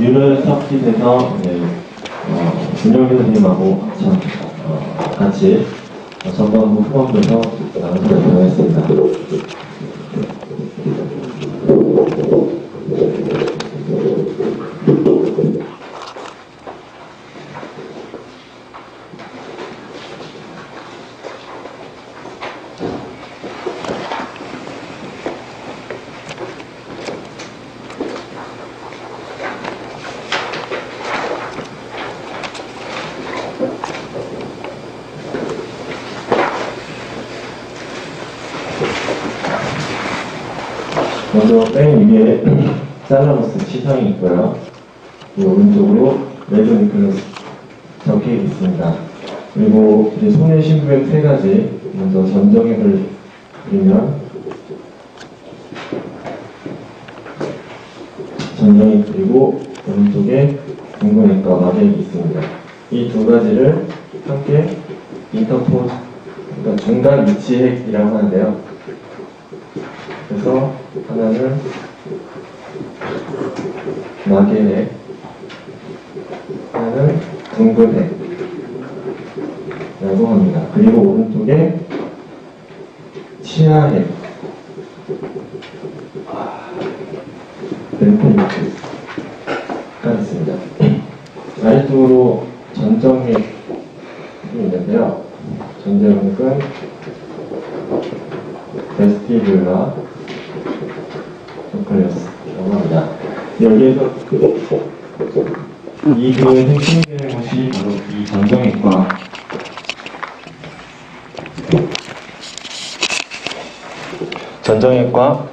뉴럴 서킷에서 준영 교수님하고 같이 전반부 후반부에서 강좌를 진행했습니다. 먼저 뺑 위에 살라모스 시상이 있고요. 이 오른쪽으로 레드 니클러스 적혀 있습니다. 그리고 이제 손의 신부의 세 가지, 먼저 전정액을 그리면 전정액 그리고 오른쪽에 둥근액과 막액이 있습니다. 이 두 가지를 함께 인터포즈, 그러니까 중간 위치액이라고 하는데요. 그래서 하나는 막연액, 하나는 둥근액이라고 합니다. 그리고 오른쪽에 치아액, 램프니크가 있습니다. 아래쪽으로 전정액이 있는데요. 전정액은 베스티뷸라 조클레스라고 합니다. 여기에서 이 교의 핵심되는 것이 바로 이 전정액과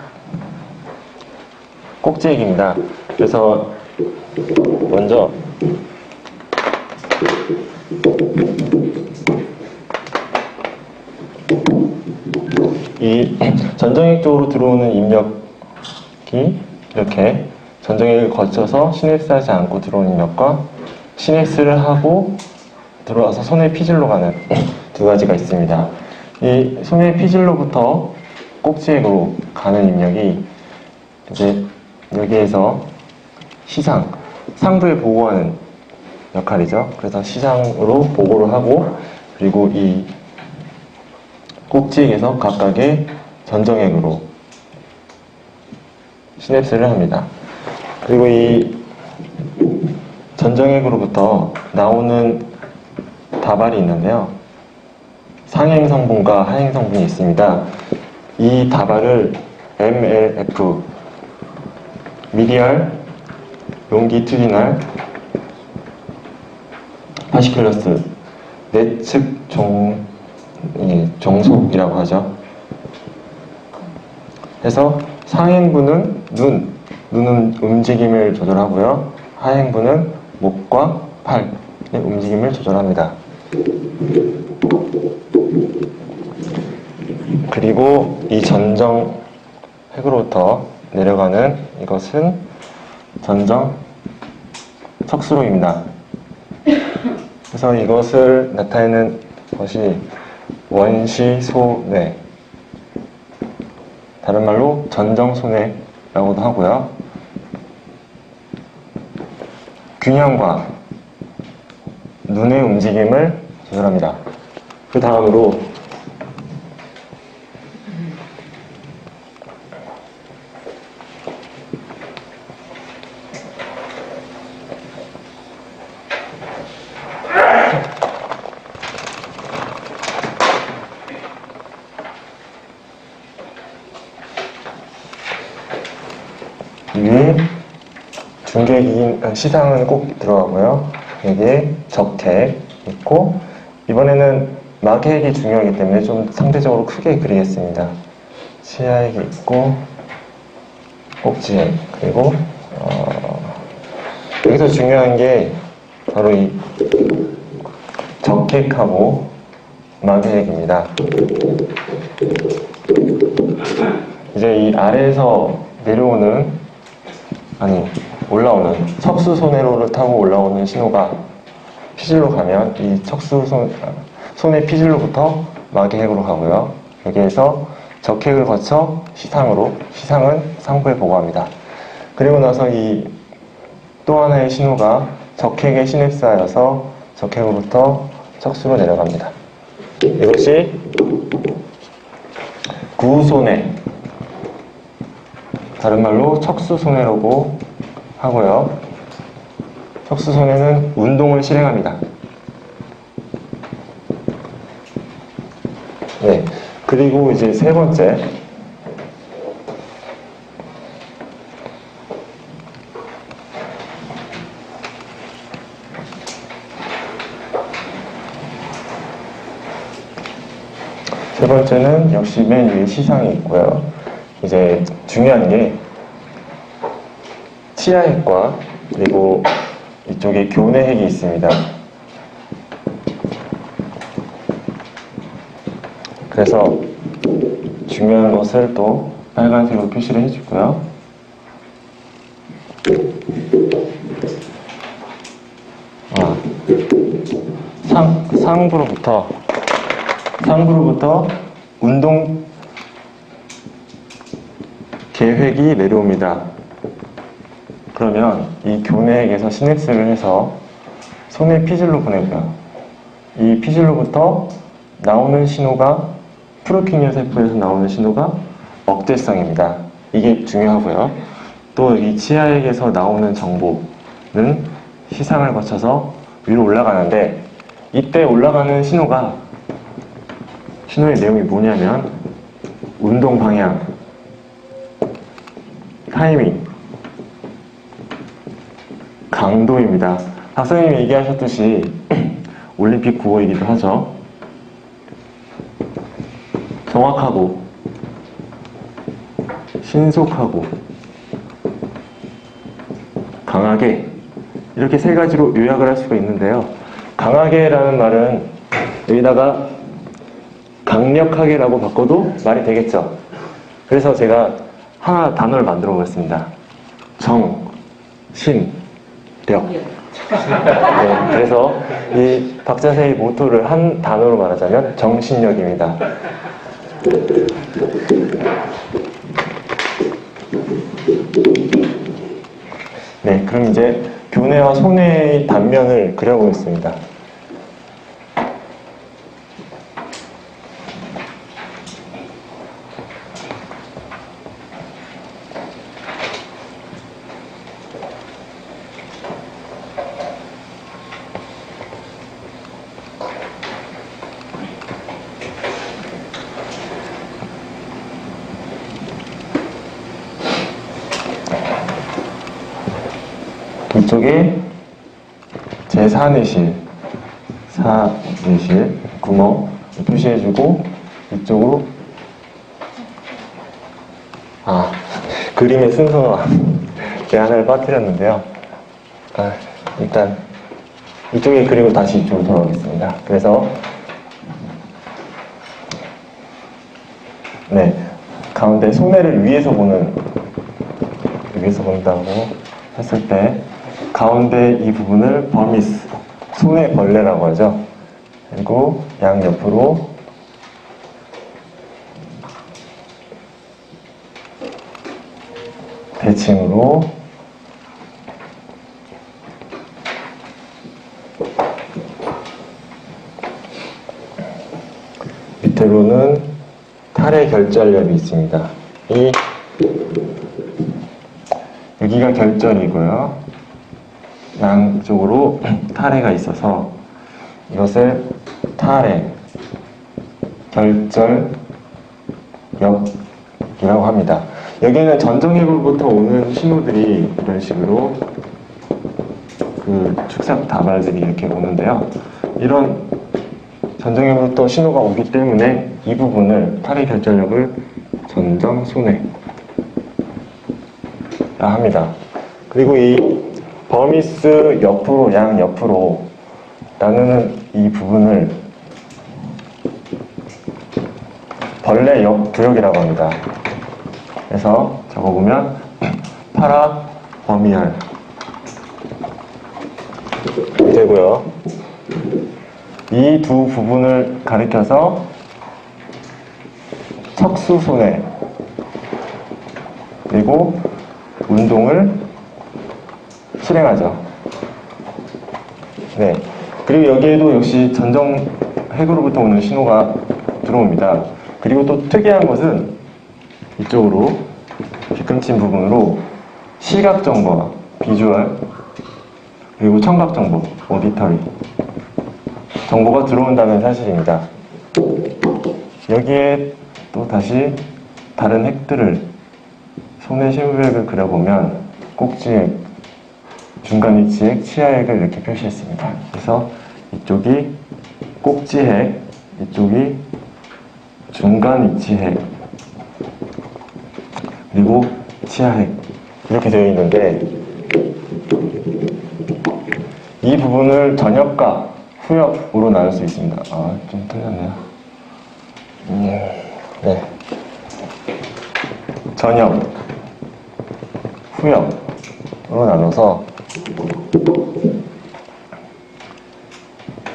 꼭지액입니다. 그래서 먼저 이 전정액 쪽으로 들어오는 입력이 이렇게 전정액을 거쳐서 시냅스하지 않고 들어오는 입력과 시냅스를 하고 들어와서 손의 피질로 가는 두 가지가 있습니다. 이 손의 피질로부터 꼭지액으로 가는 입력이 이제 여기에서 상부에 보고하는 역할이죠. 그래서 시상으로 보고를 하고, 그리고 이 꼭지액에서 각각의 전정액으로 시냅스를 합니다. 그리고 이 전정액으로부터 나오는 다발이 있는데요. 상행 성분과 하행 성분이 있습니다. 이 다발을 MLF, 미디얼 롱기튜디널 파시큘러스, 내측 종속이라고 하죠. 그래서 상행부는 눈은 움직임을 조절하고요. 하행부는 목과 팔의 움직임을 조절합니다. 그리고 이 전정핵으로부터 내려가는 이것은 전정 척수로입니다. 그래서 이것을 나타내는 것이 원시소뇌, 다른 말로 전정소뇌라고도 하고요. 균형과 눈의 움직임을 조절합니다. 그 다음으로 위에 중객인 시상은 꼭 들어가고요. 여기에 적핵 있고, 이번에는 막핵이 중요하기 때문에 좀 상대적으로 크게 그리겠습니다. 치아액이 있고, 꼭지액, 그리고 여기서 중요한 게 바로 이 적핵하고 막핵입니다. 이제 이 아래에서 올라오는 척수소뇌로를 타고 올라오는 신호가 피질로 가면 이 손의 피질로부터 막핵으로 가고요. 여기에서 적핵을 거쳐 시상은 상부에 보고합니다. 그리고 나서 이 또 하나의 신호가 적핵에 시냅스하여서 적핵으로부터 척수로 내려갑니다. 이것이 구손해, 다른 말로 척수손해라고 하고요. 척수손해는 운동을 실행합니다. 네, 그리고 이제 세 번째, 세 번째는 역시 맨 위에 시상이 있고요. 이제 중요한 게 치아핵과 그리고 이쪽에 교내핵이 있습니다. 그래서 중요한 것을 또 빨간색으로 표시를 해주고요. 상부로부터 운동 계획이 내려옵니다. 그러면 이 교내핵에서 시냅스를 해서 손에 피질로 보내고요. 이 피질로부터 나오는 신호가 프로키니어 세포에서 나오는 신호가 억제성입니다. 이게 중요하고요. 또 이 치아핵에서 나오는 정보는 시상을 거쳐서 위로 올라가는데, 이때 올라가는 신호의 내용이 뭐냐면 운동 방향, 타이밍, 강도입니다. 박사님이 얘기하셨듯이 올림픽 구호이기도 하죠. 정확하고, 신속하고, 강하게, 이렇게 세 가지로 요약을 할 수가 있는데요. 강하게라는 말은 여기다가 강력하게라고 바꿔도 말이 되겠죠. 그래서 제가 하나 단어를 만들어 보겠습니다. 정, 신, 력. 네, 그래서 이 박자세의 모토를 한 단어로 말하자면 정신력입니다. 네, 그럼 이제 교내와 손해의 단면을 그려보겠습니다. 이쪽에 제4내실, 구멍 표시해주고, 이쪽으로, 그림의 순서가 제가 하나를 빠뜨렸는데요. 일단 이쪽에 그리고 다시 이쪽으로 돌아오겠습니다. 그래서 네, 가운데 손해를 위에서 본다고 했을 때 가운데 이 부분을 버미스, 손의 벌레라고 하죠. 그리고 양옆으로 대칭으로 밑으로는 탈의 결절엽이 있습니다. 여기가 결절이고요. 양쪽으로 탈해가 있어서 이것을 탈해, 결절엽이라고 합니다. 여기는 전정해부로부터 오는 신호들이 이런 식으로 그 축삭 다발들이 이렇게 오는데요. 이런 전정해부로부터 신호가 오기 때문에 이 부분을 탈해 결절엽을 전정손해라 합니다. 그리고 이 버미스 옆으로, 양옆으로 나누는 이 부분을 벌레 옆 구역이라고 합니다. 그래서 적어보면 파라버미얼 되고요. 이 두 부분을 가리켜서 척수손해, 그리고 운동을 실행하죠. 네. 그리고 여기에도 역시 전정 핵으로부터 오는 신호가 들어옵니다. 그리고 또 특이한 것은 이쪽으로 뒷꿈침 부분으로 시각 정보와 비주얼 그리고 청각 정보, 오디터리 정보가 들어온다는 사실입니다. 여기에 또 다시 다른 핵들을 손의 심부핵을 그려보면 꼭지핵, 중간 위치핵, 치아핵을 이렇게 표시했습니다. 그래서 이쪽이 꼭지핵, 이쪽이 중간 위치핵, 그리고 치아핵 이렇게 되어 있는데 이 부분을 전역과 후역으로 나눌 수 있습니다. 아, 좀 틀렸네요. 네. 전역, 후역으로 나눠서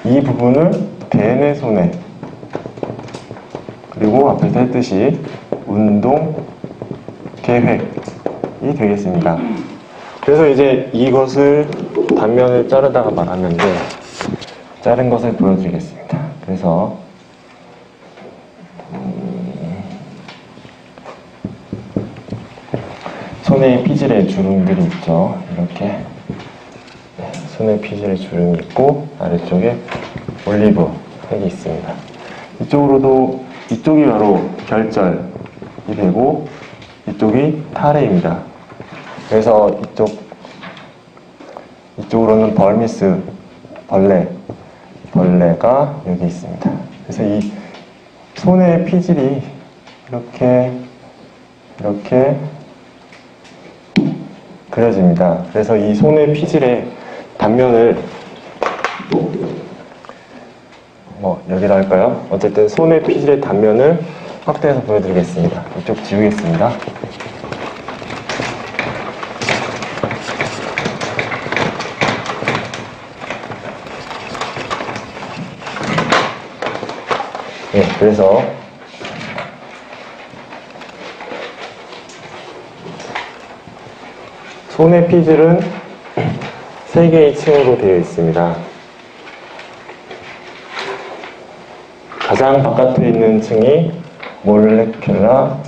이 부분을 대뇌, 소뇌 그리고 앞에서 했듯이 운동, 계획이 되겠습니다. 그래서 이제 이것을 단면을 자르다가 말았는데 자른 것을 보여드리겠습니다. 그래서 손에 피질의 주름들이 있죠. 이렇게 손에 피질의 주름이 있고 아래쪽에 올리브 색이 있습니다. 이쪽으로도 이쪽이 바로 결절이 되고 이쪽이 타래입니다. 그래서 이쪽으로는 벌미스 벌레가 여기 있습니다. 그래서 이 손의 피질이 이렇게 그려집니다. 그래서 이 손의 피질의 단면을 여기로 할까요? 어쨌든 손의 피질의 단면을 확대해서 보여드리겠습니다. 이쪽 지우겠습니다. 네, 그래서 손의 피질은 3개의 층으로 되어 있습니다. 가장 바깥에 있는 층이 몰레큘라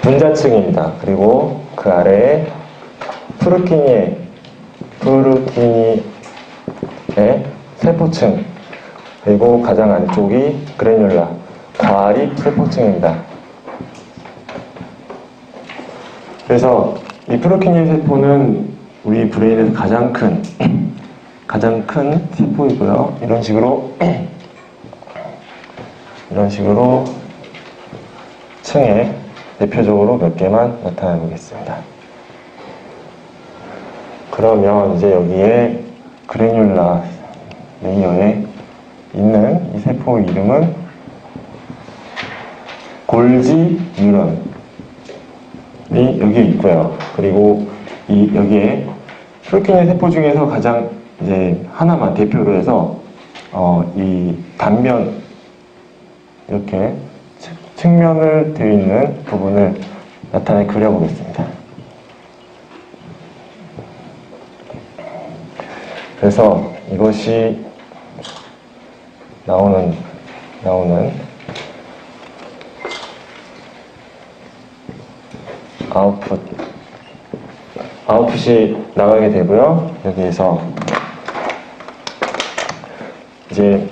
분자층입니다. 그리고 그 아래에 프루키니의 세포층 그리고 가장 안쪽이 그래뉼라 과립 세포층입니다. 그래서 이 프루키니의 세포는 우리 브레인에서 가장 큰 세포이고요. 이런 식으로 층에 대표적으로 몇 개만 나타내 보겠습니다. 그러면 이제 여기에 그래뉼라 레이어에 있는 이 세포 이름은 골지 뉴런이 여기에 있고요. 그리고 여기에 프루키니 세포 중에서 가장 이제 하나만 대표로 해서 이 단면 이렇게 측면을 되어 있는 부분을 나타내 그려보겠습니다. 그래서 이것이 나오는 아웃풋이 나가게 되고요. 여기에서 이제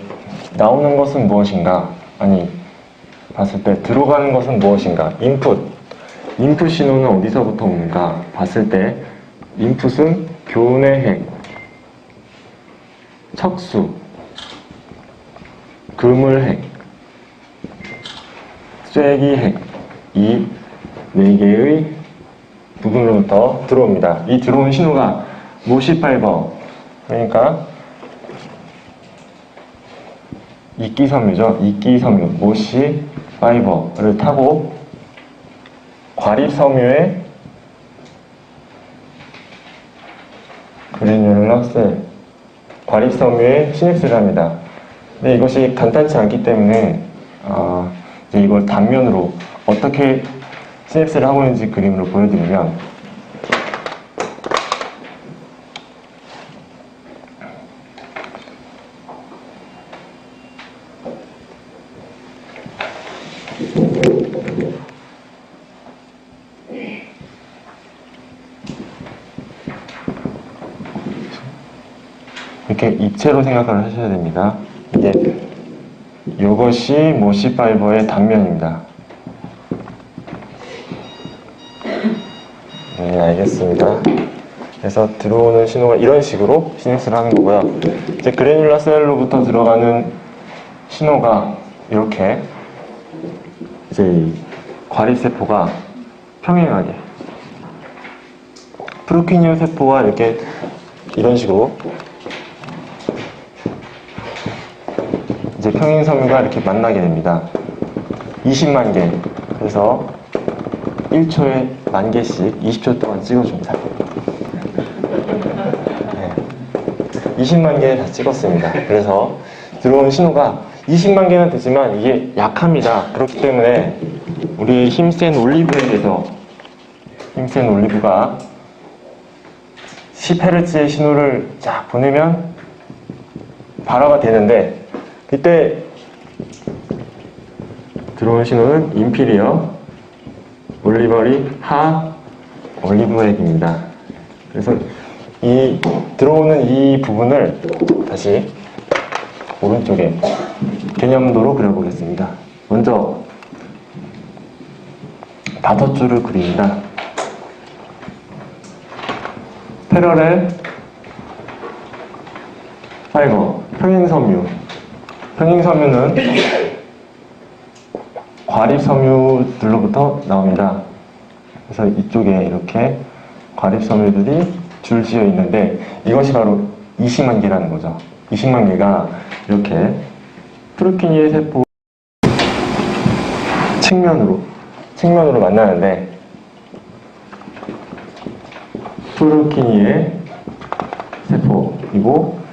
나오는 것은 무엇인가? 아니, 봤을 때 들어가는 것은 무엇인가? 인풋 신호는 어디서부터 오는가? 봤을 때 인풋은 교내 핵, 척수, 그물 핵, 쐐기 핵, 이 4개의 부분으로부터 들어옵니다. 이 들어온 신호가 모시 파이버, 그러니까 이끼섬유죠. 이끼섬유, 모시 파이버를 타고 과립섬유의 그래뉼러 셀, 과립섬유의 시냅스를 합니다. 근데 이것이 간단치 않기 때문에 이제 이걸 단면으로 어떻게 시냅스를 하고 있는지 그림으로 보여드리면 이렇게 입체로 생각을 하셔야 됩니다. 이게 이것이 뭐 C파이버의 단면입니다. 네, 알겠습니다. 그래서 들어오는 신호가 이런 식으로 시듉스를 하는 거고요. 이제 그래뉼라 셀로부터 들어가는 신호가 이렇게 이제 과립세포가 평행하게 프루키니오 세포와 이렇게 이런 식으로 이제 평행섬유가 이렇게 만나게 됩니다. 20만 개. 그래서 1초에 10,000개씩 20초 동안 찍어줍니다. 네. 20만 개 다 찍었습니다. 그래서 들어온 신호가 20만 개는 되지만 이게 약합니다. 그렇기 때문에 우리 힘센 올리브에서 힘센 올리브가 10Hz의 신호를 쫙 보내면 발화가 되는데 이때 들어온 신호는 인피리어 올리버리 하 올리브액입니다. 그래서 이 들어오는 이 부분을 다시 오른쪽에 개념도로 그려보겠습니다. 먼저 5줄을 그립니다. 패러렐 파이버 평행섬유. 평행섬유는 과립섬유들로부터 나옵니다. 그래서 이쪽에 이렇게 과립섬유들이 줄지어 있는데 이것이 바로 20만 개라는 거죠. 20만 개가 이렇게 프루키니의 세포 측면으로 만나는데 프루키니의 세포이고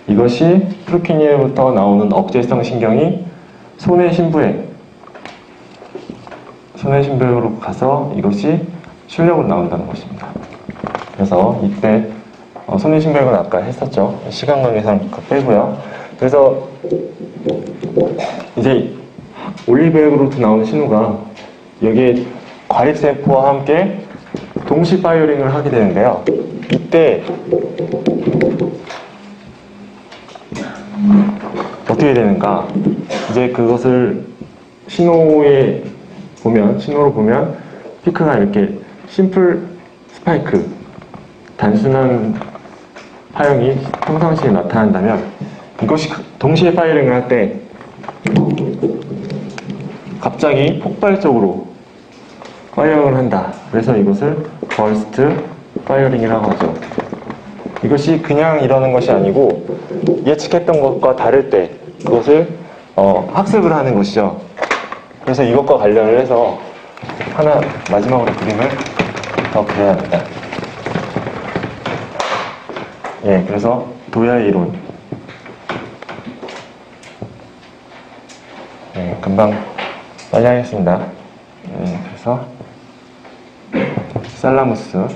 이것이 프루키니에부터 나오는 억제성 신경이 손의 신부액으로 가서 이것이 출력으로 나온다는 것입니다. 그래서 이때 손의 신부액은 아까 했었죠. 시간 관계상 빼고요. 그래서 이제 올리브액으로부터 나오는 신호가 여기에 과립세포와 함께 동시 파이어링을 하게 되는데요. 이때 어떻게 되는가? 이제 그것을 신호로 보면 피크가 이렇게 심플 스파이크, 단순한 파형이 평상시에 나타난다면 이것이 동시에 파이어링을 할 때 갑자기 폭발적으로 파이어링을 한다. 그래서 이것을 버스트 파이어링이라고 하죠. 이것이 그냥 이러는 것이 아니고 예측했던 것과 다를 때 그것을 학습을 하는 것이죠. 그래서 이것과 관련을 해서 하나 마지막으로 그림을 더 그려야 합니다. 예, 그래서 도야의 이론. 예, 금방 빨리 하겠습니다. 예, 그래서 살라무스,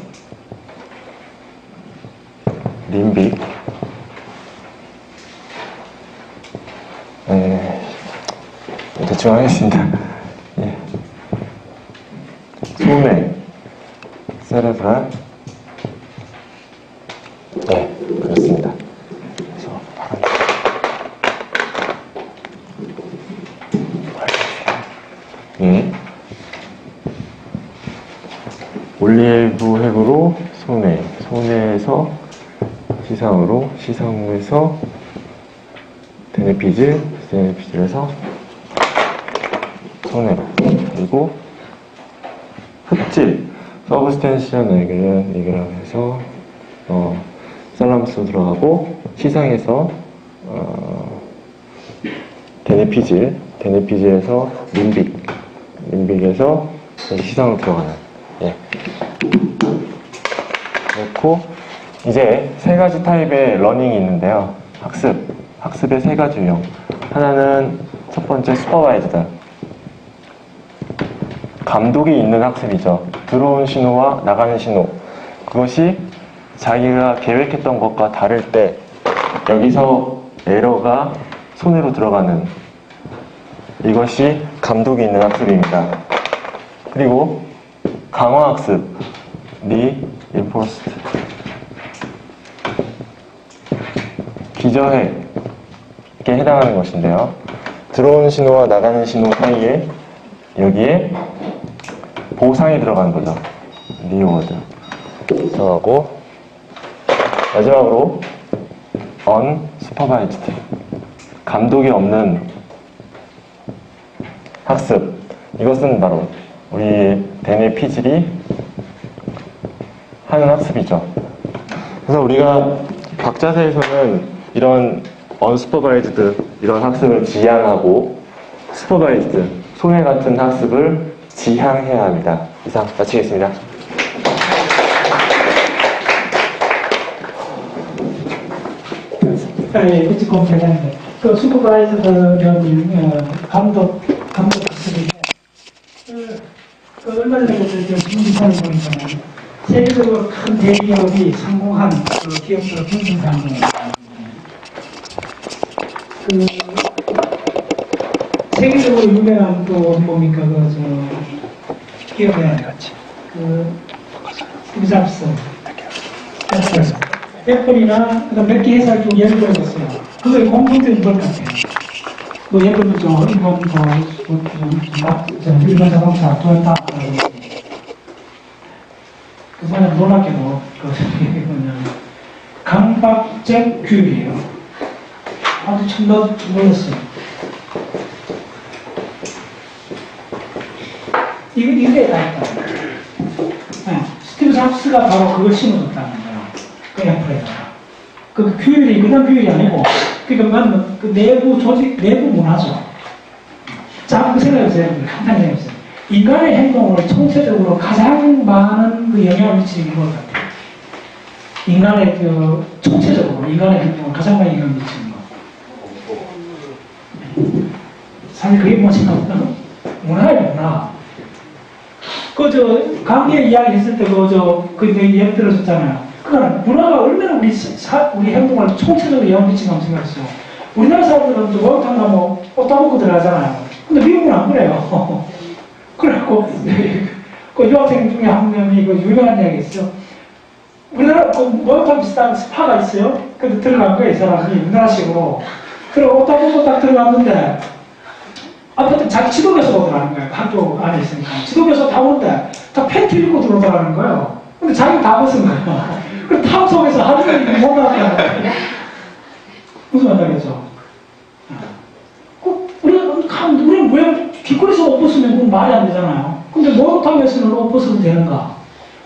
림빅, 대충 하겠습니다. 예. 소뇌, 세레브랄, 네, 그렇습니다. 그래서 예. 올리브 핵으로 소뇌에서 시상으에서 데네피질에서 소뇌로, 그리고 흡질, 서브스텐시얼 에그라에서 살라무스로 들어가고 시상에서 데네피질에서 림빅에서 시상으로 들어가는. 예. 그렇고 이제 세 가지 타입의 러닝이 있는데요. 학습의 세 가지 유형. 하나는 첫 번째 슈퍼바이즈다. 감독이 있는 학습이죠. 들어온 신호와 나가는 신호. 그것이 자기가 계획했던 것과 다를 때 여기서 에러가 손해로 들어가는 이것이 감독이 있는 학습입니다. 그리고 강화학습, reinforced 비저핵에 해당하는 것인데요. 들어오는 신호와 나가는 신호 사이에 여기에 보상이 들어가는 거죠. 리워드 들어가고, 마지막으로 unsupervised, 감독이 없는 학습. 이것은 바로 우리 대뇌 피질이 하는 학습이죠. 그래서 우리가 박자세에서는 이런 unsupervised 이런 학습을 지향하고 supervised 소외 같은 학습을 지향해야 합니다. 이상 마치겠습니다. 그치, 공개하는데. 그 슈퍼바이저는 감독 학습인데, 얼마 전에 중진사를 보니까 세계적으로 큰 대기업이 성공한 그 기업들 중진사를 세계적으로 유명한 또 뭡니까 기업에 스티브 잡스, 애플이나 몇 개 회사를 좀 예를 들었어요. 그거의 공통점이 뭘 같아요? 뭐 예를 들면 일본 자동차 토요타, 그번에 놀랍게도 강박적 규율이에요. 아주 참 놀랐어요. 이게 다 있다. 스티브 잡스가 바로 그걸 심어줬다는 거예요. 그 애플에다가. 그 규율이 그런 규율이 아니고, 그러니까 그 내부 조직, 내부 문화죠. 자, 그 생각해보세요. 간단히 생각해보세요. 인간의 행동을 총체적으로 가장 많은 그 영향을 미치는 것 같아요. 인간의 총체적으로 인간의 행동을 가장 많이 영향을 미치는 것. 사실 그게 뭐지? 문화예요, 문화. 강의 이야기 했을 때, 예를 들어줬잖아요. 그러니까 문화가 얼마나 우리 행동을 총체적으로 영향을 미치는가 생각했어요. 우리나라 사람들은 목욕탕 가면 옷 다 벗고 들어가잖아요. 근데 미국은 안 그래요. 그래갖고, 그 유학생 중에 한 명이 유명한 이야기 있어요. 우리나라 목욕탕 비슷한 스파가 있어요. 근데 들어간 거예요, 이 사람이. 우리나라식으로. 그리고 옷 다 벗고 딱 들어갔는데, 아무튼 자기 지도교수가 들어가는 거예요. 학교 안에 있으니까. 지도교수 다 오는데, 다 팬티 입고 들어오더라는 거예요. 근데 자기가 다 벗은 거예요. 그 탑 속에서 하루 종일 못 나가는 거예요. 무슨 말이죠? 우리는 왜 길거리에서 옷 벗으면 그건 말이 안 되잖아요. 근데 목욕탕에서는 옷 벗어도 되는가?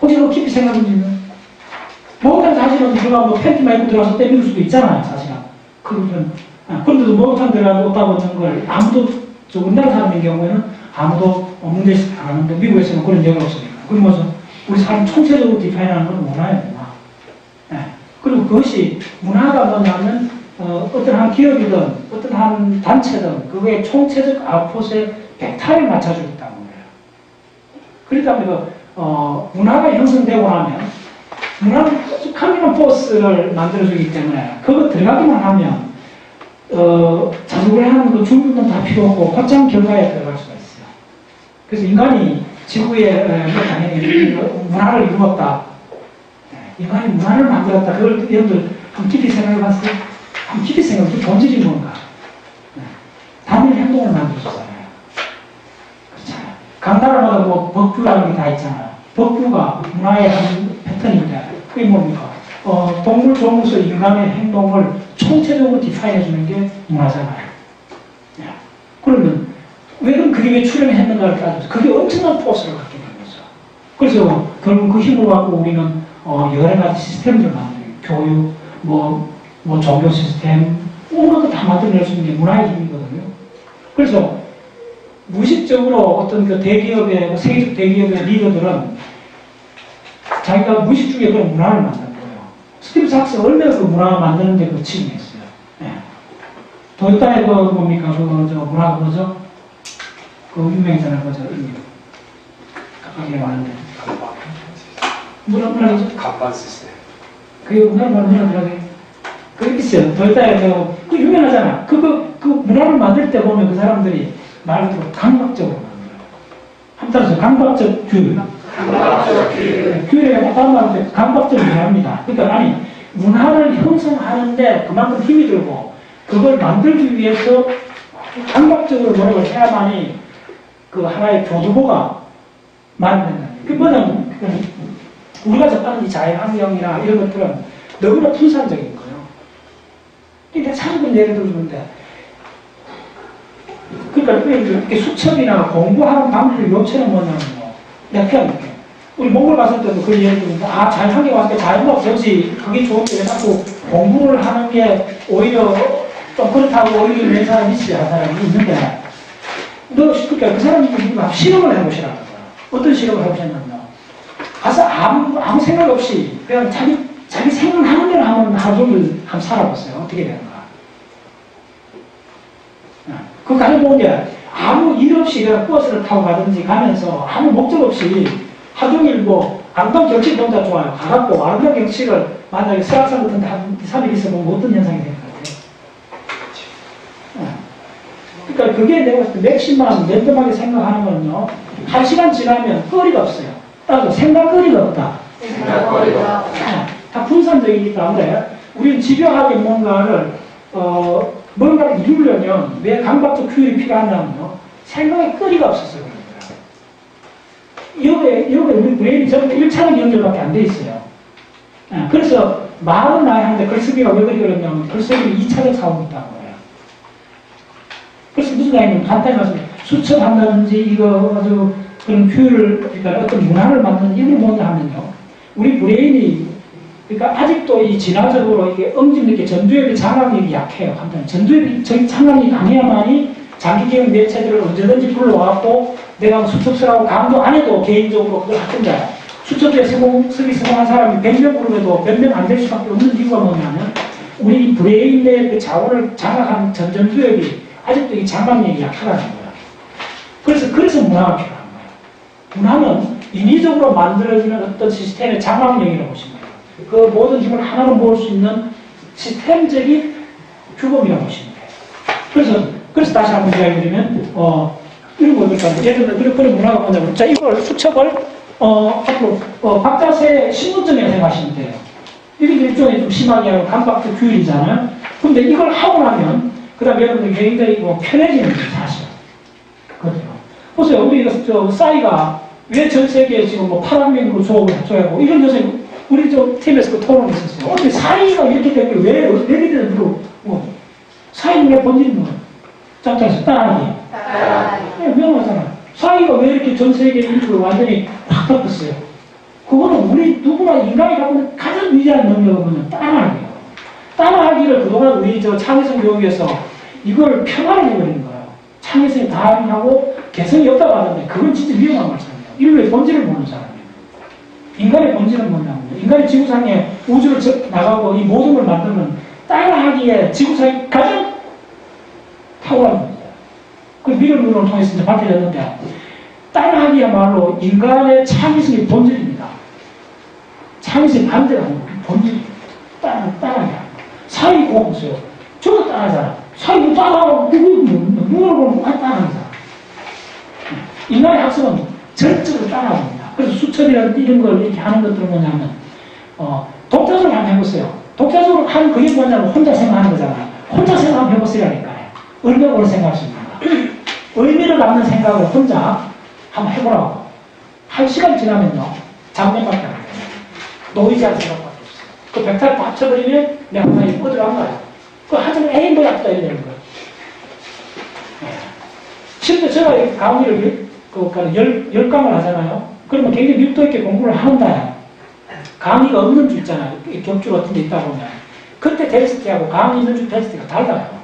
혹시 너 깊이 생각해보면 목욕탕 사실은 들어가고 팬티만 입고 들어가서 때밀 수도 있잖아요, 사실은. 그런데도 목욕탕 들어가고 옷 다 벗는 걸 아무도, 우리나라 사람인 경우에는 아무도 문제식 안 하는데 미국에서는 그런 적이 없으니까. 그럼 뭐죠? 우리 사람 총체적으로 디파인하는 건 문화예요, 문화. 네. 그리고 그것이 문화가 뭐냐면 어떤 한 기업이든 어떤 한 단체든 그거의 총체적 아웃풋에 벡터를 맞춰주겠다는 거예요. 그러니까 문화가 형성되고 나면 문화는 뾰족한 포스를 만들어주기 때문에 그거 들어가기만 하면 자석을 하는 그 준비는 다 필요 없고 곧장 결과에 들어갈 수가 있어요. 그래서 인간이 지구에 당연히 문화를 이루었다. 인간이 문화를 만들었다. 그걸 여러분들 한번 깊이 생각해봤어요? 한번 깊이 생각해봤어요? 본질이 뭔가? 다른 행동을 만들어주잖아요. 그렇잖아요. 각 나라마다 법규라는 게 다 있잖아요. 법규가 문화의 한 패턴인데 그게 뭡니까? 동물, 조물에서 인간의 행동을 총체적으로 디파인해주는 게 문화잖아요. 그러면 그게 왜 출현했는가를 따져서 그게 엄청난 포스를 갖게 된 거죠. 그래서 결국 그 힘을 갖고 우리는 여러 가지 시스템들을 만들어요. 교육, 종교 시스템, 온갖 거 다 만들어낼 수 있는 게 문화의 힘이거든요. 그래서 무의식적으로 어떤 그 대기업의, 세계적 대기업의 리더들은 자기가 무의식 중에 그런 문화를 만든 거예요. 스티브 잡스가 얼마나 그 문화 만드는 데 그 치중이 있어요. 네. 도요타의 문화가 뭐죠? 그 유명했잖아요, 가까이 왔는데. 뭐라죠? 간판 시스템. 그게 뭐라게? 그게 있어요. 도요타의 그 유명하잖아. 그 문화를 만들 때 보면 그 사람들이 말 그대로 강박적으로 만들어요. 한따라서 강박적 규율. 규율에 다른 말로 강박적으로 합니다. 그러니까 문화를 형성하는데 그만큼 힘이 들고 그걸 만들기 위해서 감각적으로 노력을 해야만이 그 하나의 교두보가 만든다. 그 뭐냐면 우리가 접하는 이 자연환경이나 이런 것들은 너무나 분산적인 거예요. 그러니까 참고 예를 들어주는데 그러니까 이렇게 수첩이나 공부하는 방법이 요체는 뭐냐면 내가 표현할게. 우리 몽골 갔을 때도 그 예를 들면 자연환경 왔을 때 자연과학 정시 그게 좋은데 왜 자꾸 공부를 하는 게 오히려 좀 그렇다고 오히려 낸 사람이 있어야 사람이 있는데 그러니까 그 사람이 실험을 해보시라는 거야. 어떤 실험을 해보셨냐면 가서 아무 생각 없이 그냥 자기 생각하는 대로 한번 하루 종일 한번 살아봤어요. 어떻게 되는가. 그 가져본 게 아무 일 없이 그냥 버스를 타고 가든지 가면서 아무 목적 없이 하루 종일 뭐 아름다운 경치 본다 좋아요. 가갖고 아름다운 경치를 만약에 설악산 같은 데 한 2, 3일 있어보면 어떤 현상이 될 것 같아요? 그러니까 그게 내가 봤을 때 맥시멈 랜덤하게 생각하는 거는요. 1시간 지나면 거리가 없어요. 따라서 생각거리가 없다. 생각거리가 다 분산적이기 때문에 우리는 집요하게 뭔가를 이루려면 왜 감각적 규율이 필요하냐면요. 생각의 거리가 없어서 그런 거예요. 여기 우리 브레인이 전부 1차적 연결밖에 안 돼 있어요. 그래서 말은 나야 하는데 글쓰기가 왜 그리 어렵냐면 글쓰기는 2차적 사고가 있다는 거예요. 그래서 무슨 얘기냐면 간단히 말씀드리면 수첩한다든지 이거 아주 그런 규율을 그러니까 어떤 문화를 만드는 이걸 뭐냐 하면요. 우리 브레인이 그러니까 아직도 이 진화적으로 이게 엄지있게 전두엽의 장악력이 약해요. 간단히 전두엽이 장악력이 강해야만이 장기기억 매체들을 언제든지 불러와갖고 내가 수첩서라고 강조 안 해도 개인적으로 그걸 할 건데 수첩에 쓰기 성공한 사람이 100명 부르면도 몇 명 안 될 수밖에 없는 이유가 뭐냐면 우리 브레인의 그 자원을 장악하는 전두엽이 아직도 이 장악력이 약하다는 거예요. 그래서 문화가 필요한 거예요. 문화는 인위적으로 만들어지는 어떤 시스템의 장악력이라고 보시면 돼요. 그 모든 힘을 하나로 모을 수 있는 시스템적인 규범이라고 보시면 돼요. 그래서 다시 한번 이야기드리면, 이런 거니까, 예를 들면, 그런 문화가 뭐냐면, 자, 이걸 수첩을, 앞으로, 박자세 신분증이라고 생각하시면 돼요. 이게 일종의 좀 심하게 하면 감각적 규율이잖아요. 근데 이걸 하고 나면, 그 다음에 여러분들 굉장히 편해지는 거예요, 사실. 그렇죠. 보세요. 우리 싸이가 왜 전 세계에 지금 파란민으로 조업을 합조하고, 이런 요새 우리 팀에서 그 토론을 했었어요. 어떻게 사이가 이렇게 된 게 왜 이렇게 되는 사이는 왜 번지는 거예요? 짝짝에서 따라하기. 네, 명하잖아요. 사이가 왜 이렇게 전 세계 인구를 완전히 확 바꿨어요? 그거는 우리 누구나 인간이 갖고 있는 가장 위대한 능력은 뭐냐면 따라하기예요. 따라하기를 그동안 우리 창의성 교육에서 이걸 평화해버리는 거예요. 창의성이 다 하고 개성이 없다고 하는데 그건 진짜 위험한 말씀이에요. 인류의 본질을 모르는 사람이에요. 인간의 본질은 뭐냐면 인간이 지구상에 우주를 나가고 이 모든 걸 만드는 따라하기에 지구상이 가장 탁월한 겁니다. 그 미륵론을 통해서 이제 밝혀졌는데 따라하기야말로 인간의 창의성의 본질입니다. 창의성의 반대가 아니고 본질입니다. 따라하기. 사이 보세요. 저도 따라하잖아. 사이 따라하고 누구를 보면 따라하잖아. 인간의 학습은 전적으로 따라합니다. 그래서 수첩이라든지 이런 걸 이렇게 하는 것들은 뭐냐면 독자적으로 한번 해보세요. 독자적으로 하는 그게 뭐냐면 혼자 생각하는 거잖아요. 혼자 생각 한번 해보시라니까요. 얼마나 오래 생각하십니까? 의미를 갖는 생각을 혼자 한번 해보라고. 1시간 지나면요. 잡념밖에 안 돼요. 노이즈한 생각밖에 없어요. 그 벡터를 다 합쳐버리면 내가 그냥 뻗어간 거예요. 그 하여튼 에이 뭐야 또 이러는 거예요. 실제 제가 강의를 10강을 하잖아요. 그러면 굉장히 밀도 있게 공부를 하는데 강의가 없는 주 있잖아요. 격주 같은 데 있다 보면 그때 테스트하고 강의 있는 주 테스트가 달라요.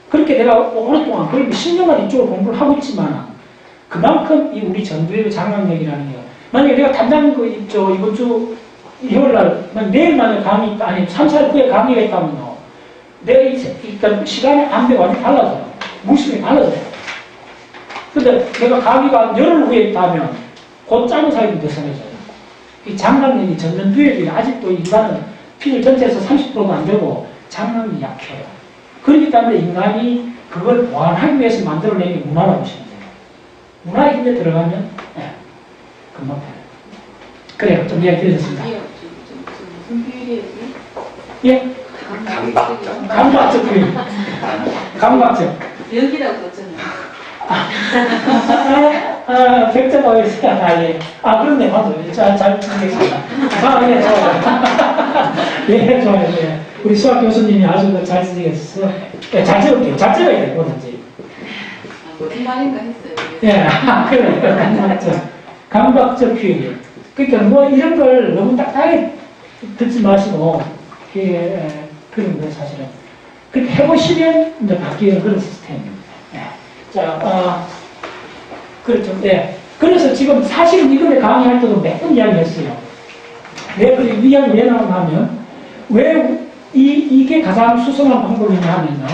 그렇게 내가 오랫동안 그렇게 10년간 이쪽으로 공부를 하고 있지만 그만큼 이 우리 전두엽의 장악력이라는 게 만약에 내가 담당 이번 주 일요일날 내일 만약에 강의 아니 3살 후에 강의가 있다면요. 내가 그러니까 시간의 안배가 완전히 달라져요. 무심히 달라져요. 근데 내가 강의가 열흘 후에 있다면 곧 짧은 사이도 대성해져요. 이 장악력이 전두엽이 아직도 인간은 피질 전체에서 30%도 안 되고 장악력이 약해요. 그렇기 때문에 인간이 그걸 보완하기 위해서 만들어낸 게 문화라고 보시면 돼요. 문화의 힘에 들어가면 금방 돼요. 그래요. 좀 이야기 드렸습니다. 무슨 비율이에요? 예? 강박증. 감각적 표현. 감각적. 여기라고 썼잖아요. 백자가 있어요. 예. 그런데 맞아요. 잘 쓰겠습니다. 예, 좋아요. 예, 좋아요. 예. 우리 수학 교수님이 아주 잘 쓰시겠어. 예, 잘 적을게요. 잘 적어야 돼, 뭐든지. 무슨 말인가 했어요. 예, 그래. 감각적 표현. 그러니까 뭐 이런 걸 너무 딱딱하게 듣지 마시고, 그런 거 사실은. 그렇게 해보시면 이제 바뀌는 그런 시스템입니다. 예. 자, 그렇죠. 네. 그래서 지금 사실은 이거를 강의할 때도 몇 번 이야기했어요. 왜, 이 이야기 왜 나오냐면, 왜 이게 가장 수성한 방법이냐 하면요.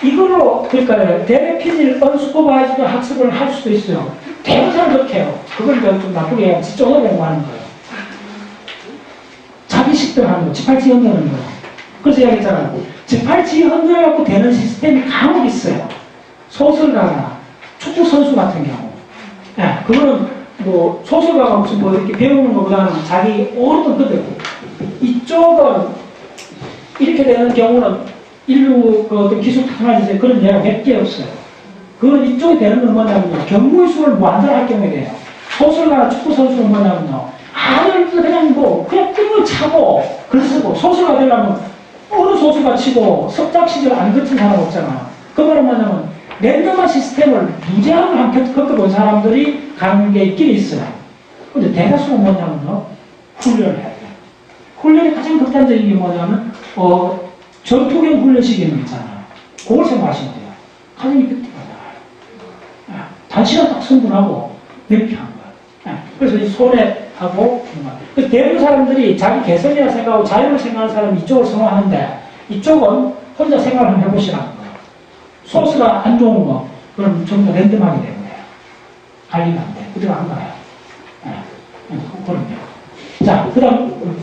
이걸로, 그러니까, 대레피질 언수퍼바이즈드 학습을 할 수도 있어요. 대부분 그렇게 해요. 그걸 좀 나쁘게 지적으로 공부하는 거예요. 자기식들 하는 거, 지팔지 흔드는 거. 그래서 이야기했잖아요. 지팔지 흔들어갖고 되는 시스템이 간혹 있어요. 소설가나 축구 선수 같은 경우. 예, 그거는 뭐 소설가가 무슨 뭐 이렇게 배우는 것보다는 자기 오르던 그대로. 이쪽은 이렇게 되는 경우는 인류 그 어떤 기술 테크놀로지에 그런 예가 몇 개 없어요. 그건 이쪽에 되는 건 뭐냐면요. 경무의 수를 무한대로 경우에 돼요. 소설가나 축구 선수는 뭐냐면요. 그냥 뭐 그냥 뜸을 차고 글 쓰고 소설가 되려면 어느 소설가 치고 석작 시절 안 거친 사람 없잖아요. 그 말은 뭐냐면 랜덤한 시스템을 무제한으로 한 겪어본 사람들이 가는 게 있긴 있어요. 근데 대다수는 뭐냐면요. 훈련을 해야 돼요. 훈련이 가장 극단적인 게 뭐냐면 전투경 훈련식 이런 거 있잖아요. 그걸 생각하시면 돼요. 가장 이펙티브하다. 단시간 딱 성분하고 명쾌한 거예요. 그래서 이 손해하고 그래서 대부분 사람들이 자기 개성이라 생각하고 자유를 생각하는 사람이 이쪽을 선호하는데 이쪽은 혼자 생각을 한번 해보시라는 거예요. 소스가 안 좋은 거 그럼 전부 다 랜덤하게 되는 거예요. 관리가 안 돼. 그대로 안 가요. 그럼요. 자, 그 다음